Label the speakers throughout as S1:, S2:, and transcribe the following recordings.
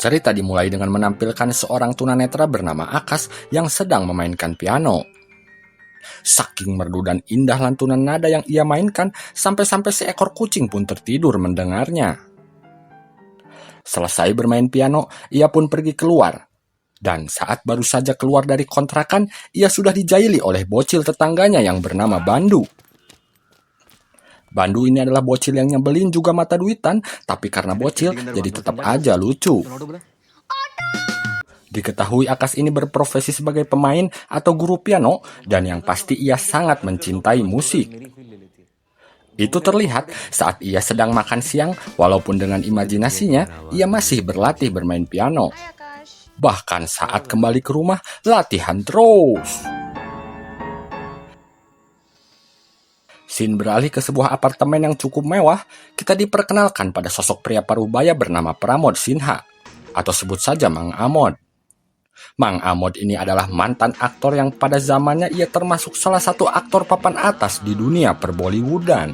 S1: Cerita dimulai dengan menampilkan seorang tunanetra bernama Akas yang sedang memainkan piano. Saking merdu dan indah lantunan nada yang ia mainkan, sampai-sampai seekor kucing pun tertidur mendengarnya. Selesai bermain piano, ia pun pergi keluar. Dan saat baru saja keluar dari kontrakan, ia sudah dijaili oleh bocil tetangganya yang bernama Bandu. Bandu ini adalah bocil yang nyebelin juga mata duitan, tapi karena bocil jadi tetap aja lucu. Diketahui Akas ini berprofesi sebagai pemain atau guru piano, dan yang pasti ia sangat mencintai musik. Itu terlihat saat ia sedang makan siang, walaupun dengan imajinasinya, ia masih berlatih bermain piano. Bahkan saat kembali ke rumah, latihan terus. Scene beralih ke sebuah apartemen yang cukup mewah, kita diperkenalkan pada sosok pria parubaya bernama Pramod Sinha, atau sebut saja Mang Amod. Mang Amod ini adalah mantan aktor yang pada zamannya ia termasuk salah satu aktor papan atas di dunia per-Bollywoodan.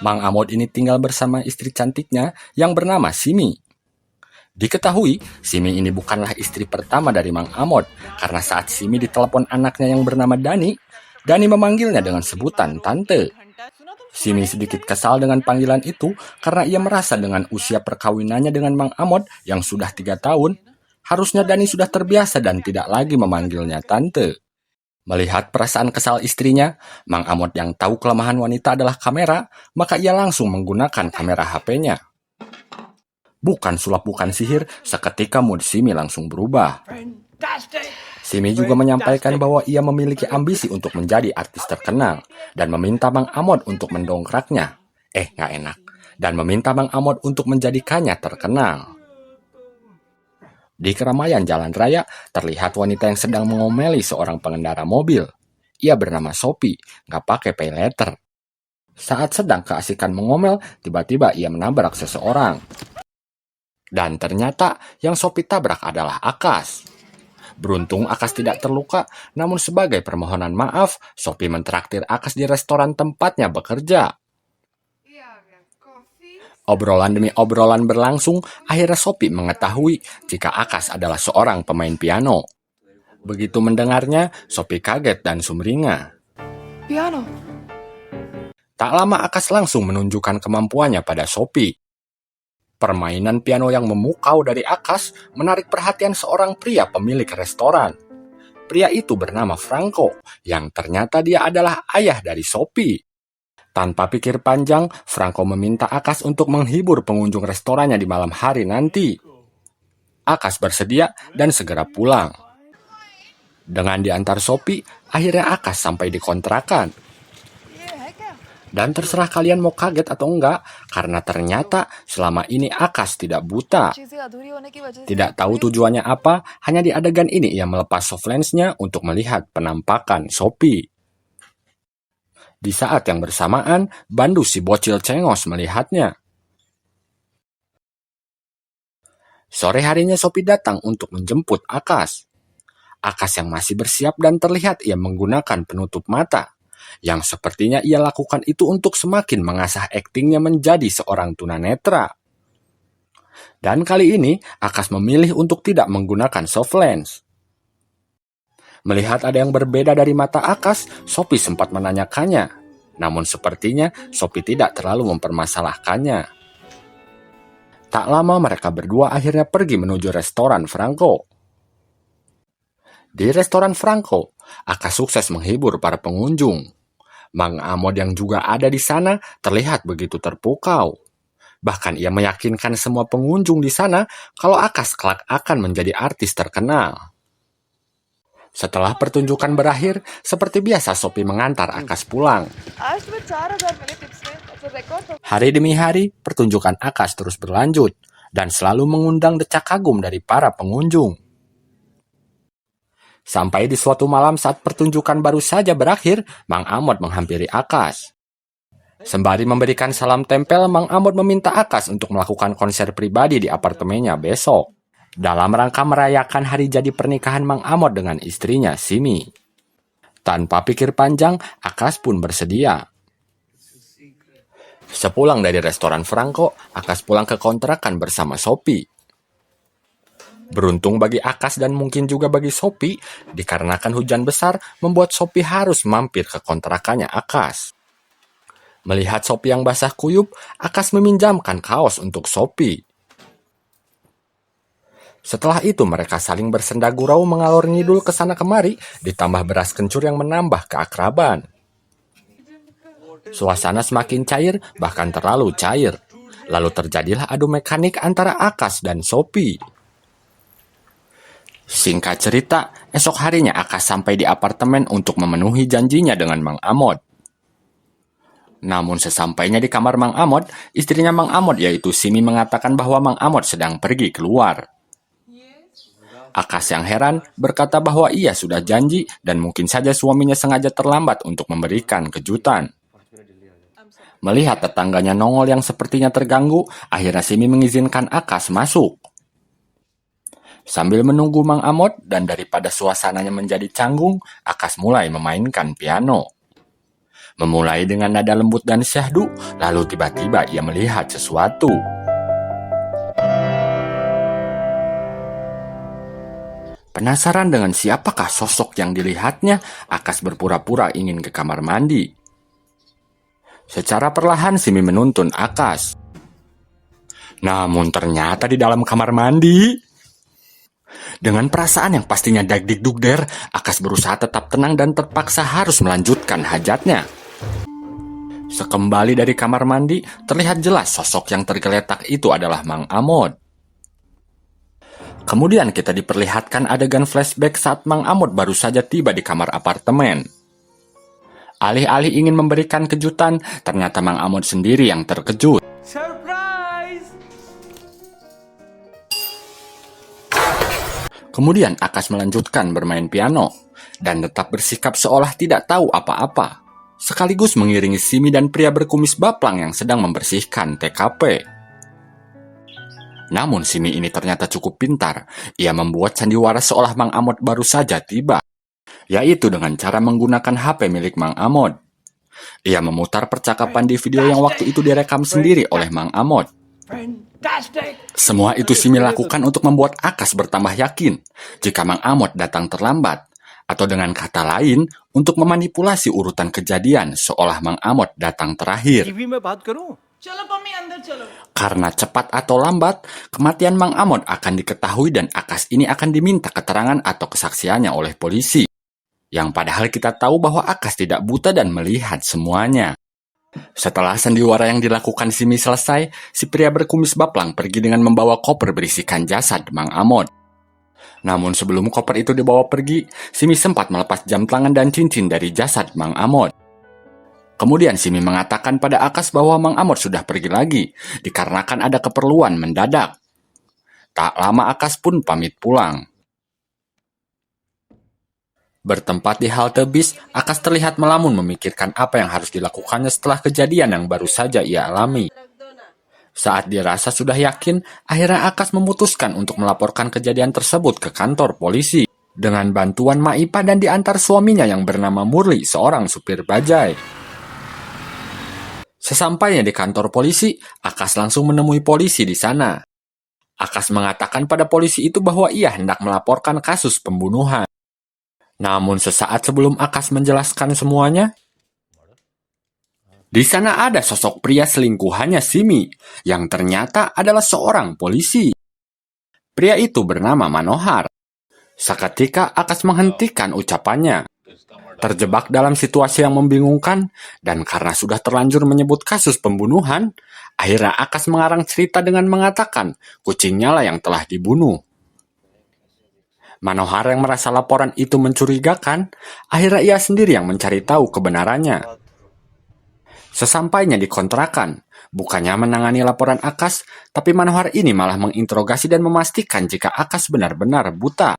S1: Mang Amod ini tinggal bersama istri cantiknya yang bernama Simi. Diketahui, Simi ini bukanlah istri pertama dari Mang Amod, karena saat Simi ditelepon anaknya yang bernama Dani memanggilnya dengan sebutan Tante. Simi sedikit kesal dengan panggilan itu karena ia merasa dengan usia perkawinannya dengan Mang Amod yang sudah 3 tahun, harusnya Dani sudah terbiasa dan tidak lagi memanggilnya Tante. Melihat perasaan kesal istrinya, Mang Amod yang tahu kelemahan wanita adalah kamera, maka ia langsung menggunakan kamera HP-nya. Bukan sulap bukan sihir, seketika mood Simi langsung berubah. Simi juga menyampaikan bahwa ia memiliki ambisi untuk menjadi artis terkenal dan meminta Mang Amod untuk mendongkraknya. Nggak enak. Dan meminta Mang Amod untuk menjadikannya terkenal. Di keramaian jalan raya, terlihat wanita yang sedang mengomeli seorang pengendara mobil. Ia bernama Sophie, nggak pakai pay letter. Saat sedang keasikan mengomel, tiba-tiba ia menabrak seseorang. Dan ternyata yang Sophie tabrak adalah Akas. Beruntung Akas tidak terluka, namun sebagai permohonan maaf, Sophie mentraktir Akas di restoran tempatnya bekerja. Obrolan demi obrolan berlangsung, akhirnya Sophie mengetahui jika Akas adalah seorang pemain piano. Begitu mendengarnya, Sophie kaget dan sumringah.
S2: Piano?
S1: Tak lama Akas langsung menunjukkan kemampuannya pada Sophie. Permainan piano yang memukau dari Akas menarik perhatian seorang pria pemilik restoran. Pria itu bernama Franco, yang ternyata dia adalah ayah dari Sophie. Tanpa pikir panjang, Franco meminta Akas untuk menghibur pengunjung restorannya di malam hari nanti. Akas bersedia dan segera pulang. Dengan diantar Sophie, akhirnya Akas sampai di kontrakan. Dan terserah kalian mau kaget atau enggak, karena ternyata selama ini Akas tidak buta. Tidak tahu tujuannya apa, hanya di adegan ini ia melepas soft lens-nya untuk melihat penampakan Sophie. Di saat yang bersamaan, Bandu si bocil cengos melihatnya. Sore harinya Sophie datang untuk menjemput Akas. Akas yang masih bersiap dan terlihat ia menggunakan penutup mata. Yang sepertinya ia lakukan itu untuk semakin mengasah aktingnya menjadi seorang tunanetra. Dan kali ini, Akas memilih untuk tidak menggunakan soft lens. Melihat ada yang berbeda dari mata Akas, Sophie sempat menanyakannya. Namun sepertinya Sophie tidak terlalu mempermasalahkannya. Tak lama mereka berdua akhirnya pergi menuju restoran Franco. Di restoran Franco, Akas sukses menghibur para pengunjung. Mang Amod yang juga ada di sana terlihat begitu terpukau. Bahkan ia meyakinkan semua pengunjung di sana kalau Akas kelak akan menjadi artis terkenal. Setelah pertunjukan berakhir, seperti biasa Sophie mengantar Akas pulang. Hari demi hari, pertunjukan Akas terus berlanjut dan selalu mengundang decak kagum dari para pengunjung. Sampai di suatu malam saat pertunjukan baru saja berakhir, Mang Amod menghampiri Akas. Sembari memberikan salam tempel, Mang Amod meminta Akas untuk melakukan konser pribadi di apartemennya besok. Dalam rangka merayakan hari jadi pernikahan Mang Amod dengan istrinya, Simi. Tanpa pikir panjang, Akas pun bersedia. Sepulang dari restoran Franco, Akas pulang ke kontrakan bersama Sophie. Beruntung bagi Akas dan mungkin juga bagi Sophie, dikarenakan hujan besar membuat Sophie harus mampir ke kontrakannya Akas. Melihat Sophie yang basah kuyup, Akas meminjamkan kaos untuk Sophie. Setelah itu mereka saling bersenda gurau mengalor ngidul ke sana kemari, ditambah beras kencur yang menambah keakraban. Suasana semakin cair, bahkan terlalu cair. Lalu terjadilah adu mekanik antara Akas dan Sophie. Singkat cerita, esok harinya Akas sampai di apartemen untuk memenuhi janjinya dengan Mang Amod. Namun sesampainya di kamar Mang Amod, istrinya Mang Amod yaitu Simi mengatakan bahwa Mang Amod sedang pergi keluar. Akas yang heran berkata bahwa ia sudah janji dan mungkin saja suaminya sengaja terlambat untuk memberikan kejutan. Melihat tetangganya nongol yang sepertinya terganggu, akhirnya Simi mengizinkan Akas masuk. Sambil menunggu Mang Amod dan daripada suasananya menjadi canggung, Akas mulai memainkan piano. Memulai dengan nada lembut dan syahdu, lalu tiba-tiba ia melihat sesuatu. Penasaran dengan siapakah sosok yang dilihatnya, Akas berpura-pura ingin ke kamar mandi. Secara perlahan Simi menuntun Akas. Namun ternyata di dalam kamar mandi, dengan perasaan yang pastinya dagdikdugder, Akas berusaha tetap tenang dan terpaksa harus melanjutkan hajatnya. Sekembali dari kamar mandi, terlihat jelas sosok yang tergeletak itu adalah Mang Amod. Kemudian kita diperlihatkan adegan flashback saat Mang Amod baru saja tiba di kamar apartemen. Alih-alih ingin memberikan kejutan, ternyata Mang Amod sendiri yang terkejut. Kemudian Akas melanjutkan bermain piano, dan tetap bersikap seolah tidak tahu apa-apa, sekaligus mengiringi Simi dan pria berkumis baplang yang sedang membersihkan TKP. Namun Simi ini ternyata cukup pintar, ia membuat sandiwara seolah Mang Amod baru saja tiba, yaitu dengan cara menggunakan HP milik Mang Amod. Ia memutar percakapan di video yang waktu itu direkam sendiri oleh Mang Amod. Semua itu Simi lakukan untuk membuat Akas bertambah yakin jika Mang Amod datang terlambat, atau dengan kata lain, untuk memanipulasi urutan kejadian seolah Mang Amod datang terakhir. Karena cepat atau lambat, kematian Mang Amod akan diketahui dan Akas ini akan diminta keterangan atau kesaksiannya oleh polisi. Yang padahal kita tahu bahwa Akas tidak buta dan melihat semuanya. Setelah sandiwara yang dilakukan Simi selesai, si pria berkumis baplang pergi dengan membawa koper berisikan jasad Mang Amod. Namun sebelum koper itu dibawa pergi, Simi sempat melepas jam tangan dan cincin dari jasad Mang Amod. Kemudian Simi mengatakan pada Akas bahwa Mang Amod sudah pergi lagi, dikarenakan ada keperluan mendadak. Tak lama Akas pun pamit pulang. Bertempat di halte bis, Akas terlihat melamun memikirkan apa yang harus dilakukannya setelah kejadian yang baru saja ia alami. Saat dirasa sudah yakin, akhirnya Akas memutuskan untuk melaporkan kejadian tersebut ke kantor polisi dengan bantuan Maipa dan diantar suaminya yang bernama Murli, seorang supir bajai. Sesampainya di kantor polisi, Akas langsung menemui polisi di sana. Akas mengatakan pada polisi itu bahwa ia hendak melaporkan kasus pembunuhan. Namun sesaat sebelum Akas menjelaskan semuanya, di sana ada sosok pria selingkuhannya Simi, yang ternyata adalah seorang polisi. Pria itu bernama Manohar. Seketika Akas menghentikan ucapannya. Terjebak dalam situasi yang membingungkan, dan karena sudah terlanjur menyebut kasus pembunuhan, akhirnya Akas mengarang cerita dengan mengatakan kucingnya lah yang telah dibunuh. Manohar yang merasa laporan itu mencurigakan, akhirnya ia sendiri yang mencari tahu kebenarannya. Sesampainya di kontrakan, bukannya menangani laporan Akas, tapi Manohar ini malah menginterogasi dan memastikan jika Akas benar-benar buta.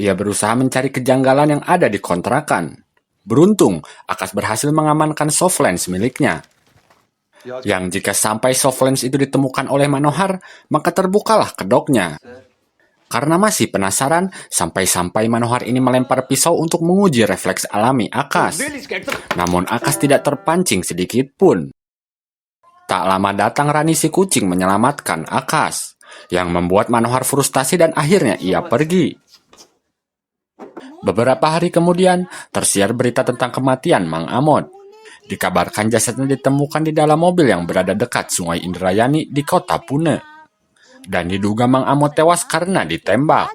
S1: Ia berusaha mencari kejanggalan yang ada di kontrakan. Beruntung, Akas berhasil mengamankan softlens miliknya. Yang jika sampai softlens itu ditemukan oleh Manohar, maka terbukalah kedoknya. Karena masih penasaran, sampai-sampai Manohar ini melempar pisau untuk menguji refleks alami Akas. Namun Akas tidak terpancing sedikit pun. Tak lama datang Rani si kucing menyelamatkan Akas. yang membuat Manohar frustasi dan akhirnya ia pergi. Beberapa hari kemudian, tersiar berita tentang kematian Mang Amod. Dikabarkan jasadnya ditemukan di dalam mobil yang berada dekat Sungai Indrayani di kota Pune. Dan diduga Mang Amod tewas karena ditembak.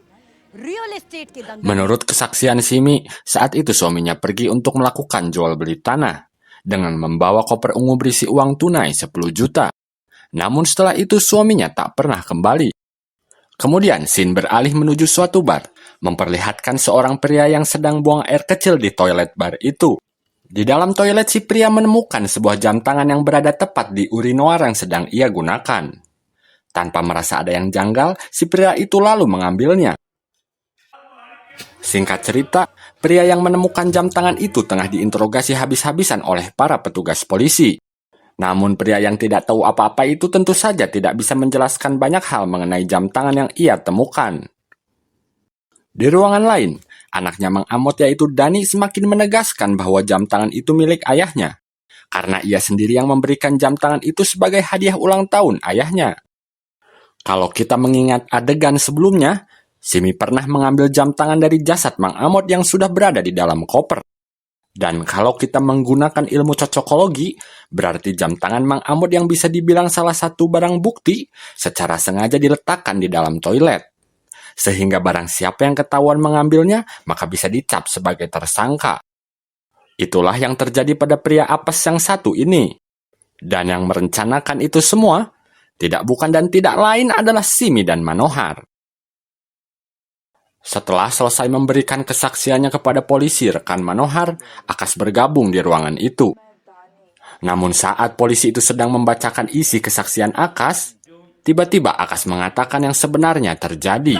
S1: Menurut kesaksian Simi, saat itu suaminya pergi untuk melakukan jual beli tanah dengan membawa koper ungu berisi uang tunai 10 juta. Namun setelah itu suaminya tak pernah kembali. Kemudian Sin beralih menuju suatu bar, memperlihatkan seorang pria yang sedang buang air kecil di toilet bar itu. Di dalam toilet si pria menemukan sebuah jam tangan yang berada tepat di urinoir yang sedang ia gunakan. Tanpa merasa ada yang janggal, si pria itu lalu mengambilnya. Singkat cerita, pria yang menemukan jam tangan itu tengah diinterogasi habis-habisan oleh para petugas polisi. Namun pria yang tidak tahu apa-apa itu tentu saja tidak bisa menjelaskan banyak hal mengenai jam tangan yang ia temukan. Di ruangan lain, anaknya Mang Amod yaitu Dani semakin menegaskan bahwa jam tangan itu milik ayahnya. Karena ia sendiri yang memberikan jam tangan itu sebagai hadiah ulang tahun ayahnya. Kalau kita mengingat adegan sebelumnya, Simi pernah mengambil jam tangan dari jasad Mang Amod yang sudah berada di dalam koper. Dan kalau kita menggunakan ilmu cocokologi, berarti jam tangan Mang Amod yang bisa dibilang salah satu barang bukti secara sengaja diletakkan di dalam toilet. Sehingga barang siapa yang ketahuan mengambilnya, maka bisa dicap sebagai tersangka. Itulah yang terjadi pada pria apes yang satu ini. Dan yang merencanakan itu semua, tidak bukan dan tidak lain adalah Simi dan Manohar. Setelah selesai memberikan kesaksiannya kepada polisi, rekan Manohar, Akas bergabung di ruangan itu. Namun saat polisi itu sedang membacakan isi kesaksian Akas, tiba-tiba Akas mengatakan yang sebenarnya terjadi.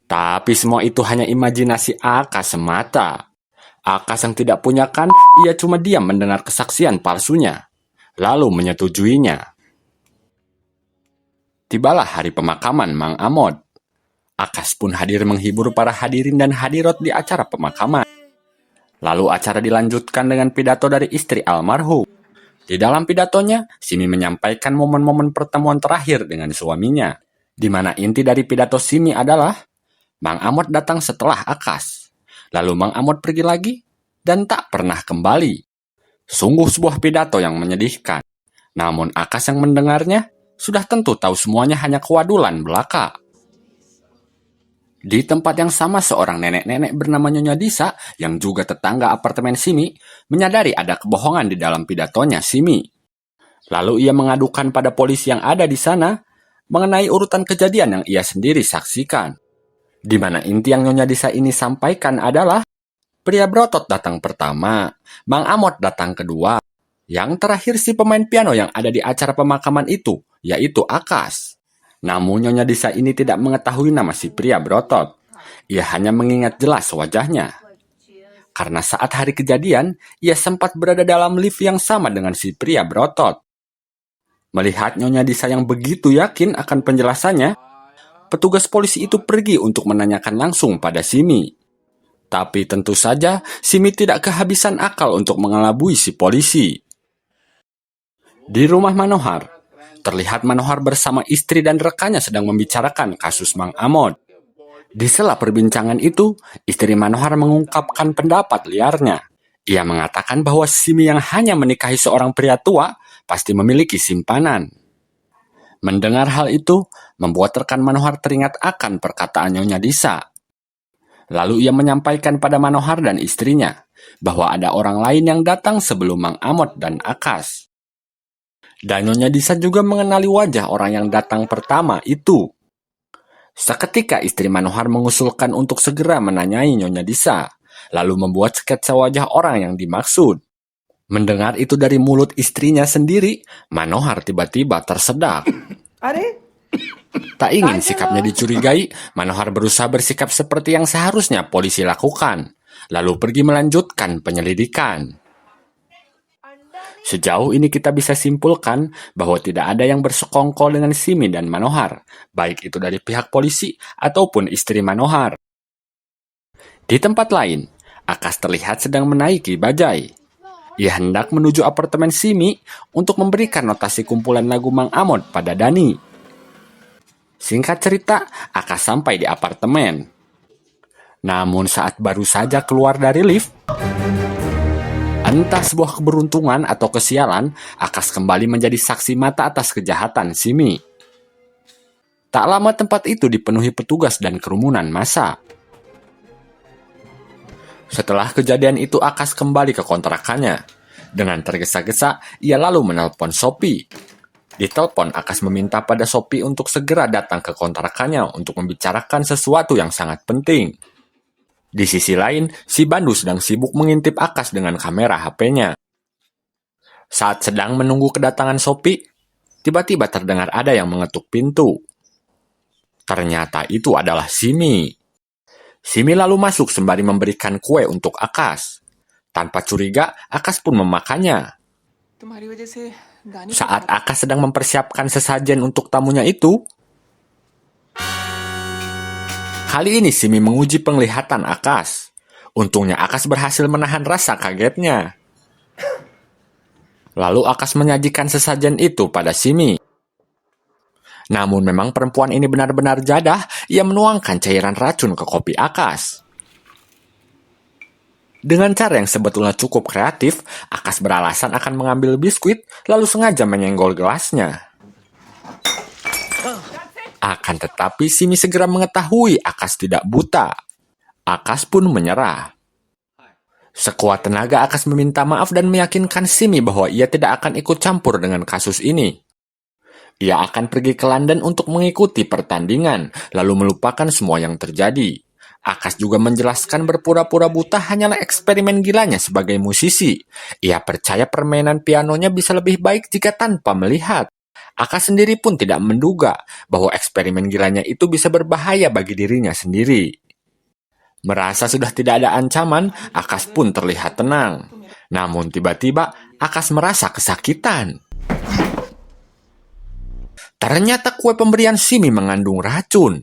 S1: Tapi semua itu hanya imajinasi Akas semata. Akas yang tidak punya kan, ia cuma diam mendengar kesaksian palsunya, lalu menyetujuinya. Tibalah hari pemakaman Mang Amod. Akas pun hadir menghibur para hadirin dan hadirat di acara pemakaman. Lalu acara dilanjutkan dengan pidato dari istri almarhum. Di dalam pidatonya, Simi menyampaikan momen-momen pertemuan terakhir dengan suaminya, di mana inti dari pidato Simi adalah Mang Amod datang setelah Akas. Lalu Mang Amod pergi lagi dan tak pernah kembali. Sungguh sebuah pidato yang menyedihkan. Namun Akas yang mendengarnya sudah tentu tahu semuanya hanya kewadulan belaka. Di tempat yang sama seorang nenek-nenek bernama Nyonya Disa yang juga tetangga apartemen Simi menyadari ada kebohongan di dalam pidatonya Simi. Lalu ia mengadukan pada polisi yang ada di sana mengenai urutan kejadian yang ia sendiri saksikan. Di mana inti yang Nyonya Disa ini sampaikan adalah pria berotot datang pertama, Mang Amod datang kedua. Yang terakhir si pemain piano yang ada di acara pemakaman itu, yaitu Akas. Namun Nyonya Disa ini tidak mengetahui nama si pria berotot. Ia hanya mengingat jelas wajahnya. Karena saat hari kejadian, ia sempat berada dalam lift yang sama dengan si pria berotot. Melihat Nyonya Disa yang begitu yakin akan penjelasannya, petugas polisi itu pergi untuk menanyakan langsung pada Simi. Tapi tentu saja, Simi tidak kehabisan akal untuk mengelabui si polisi. Di rumah Manohar, terlihat Manohar bersama istri dan rekannya sedang membicarakan kasus Mang Amod. Di sela perbincangan itu, istri Manohar mengungkapkan pendapat liarnya. Ia mengatakan bahwa Simi yang hanya menikahi seorang pria tua pasti memiliki simpanan. Mendengar hal itu, membuat rekan Manohar teringat akan perkataan Nyonya Disa. Lalu ia menyampaikan pada Manohar dan istrinya bahwa ada orang lain yang datang sebelum Mang Amod dan Akas. Dan Nyonya Disa juga mengenali wajah orang yang datang pertama itu. Seketika istri Manohar mengusulkan untuk segera menanyai Nyonya Disa, lalu membuat sketsa wajah orang yang dimaksud. Mendengar itu dari mulut istrinya sendiri, Manohar tiba-tiba tersedak. Tak ingin sikapnya dicurigai, Manohar berusaha bersikap seperti yang seharusnya polisi lakukan, lalu pergi melanjutkan penyelidikan. Sejauh ini kita bisa simpulkan bahwa tidak ada yang bersekongkol dengan Simi dan Manohar, baik itu dari pihak polisi ataupun istri Manohar. Di tempat lain, Akas terlihat sedang menaiki bajai. Ia hendak menuju apartemen Simi untuk memberikan notasi kumpulan lagu Mang Amod pada Dani. Singkat cerita, Akas sampai di apartemen. Namun saat baru saja keluar dari lift, entah sebuah keberuntungan atau kesialan, Akas kembali menjadi saksi mata atas kejahatan Simi. Tak lama tempat itu dipenuhi petugas dan kerumunan massa. Setelah kejadian itu, Akas kembali ke kontrakannya. Dengan tergesa-gesa, ia lalu menelpon Sophie. Di telepon, Akas meminta pada Sophie untuk segera datang ke kontrakannya untuk membicarakan sesuatu yang sangat penting. Di sisi lain, si Bandu sedang sibuk mengintip Akas dengan kamera HP-nya. Saat sedang menunggu kedatangan Sophie, tiba-tiba terdengar ada yang mengetuk pintu. Ternyata itu adalah Simi. Simi lalu masuk sembari memberikan kue untuk Akas. Tanpa curiga, Akas pun memakannya. Saat Akas sedang mempersiapkan sesajen untuk tamunya itu, kali ini Simi menguji penglihatan Akas. Untungnya Akas berhasil menahan rasa kagetnya. Lalu Akas menyajikan sesajen itu pada Simi. Namun memang perempuan ini benar-benar jadah, ia menuangkan cairan racun ke kopi Akas. Dengan cara yang sebetulnya cukup kreatif, Akas beralasan akan mengambil biskuit, lalu sengaja menyenggol gelasnya. Akan tetapi Simi segera mengetahui Akas tidak buta. Akas pun menyerah. Sekuat tenaga Akas meminta maaf dan meyakinkan Simi bahwa ia tidak akan ikut campur dengan kasus ini. Ia akan pergi ke London untuk mengikuti pertandingan, lalu melupakan semua yang terjadi. Akas juga menjelaskan berpura-pura buta hanyalah eksperimen gilanya sebagai musisi. Ia percaya permainan pianonya bisa lebih baik jika tanpa melihat. Akas sendiri pun tidak menduga bahwa eksperimen gilanya itu bisa berbahaya bagi dirinya sendiri. Merasa sudah tidak ada ancaman, Akas pun terlihat tenang. Namun tiba-tiba, Akas merasa kesakitan. Ternyata kue pemberian Simi mengandung racun.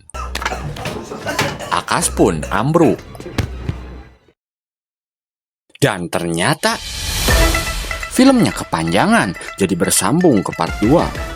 S1: Akas pun ambruk. Dan ternyata filmnya kepanjangan, jadi bersambung ke part 2.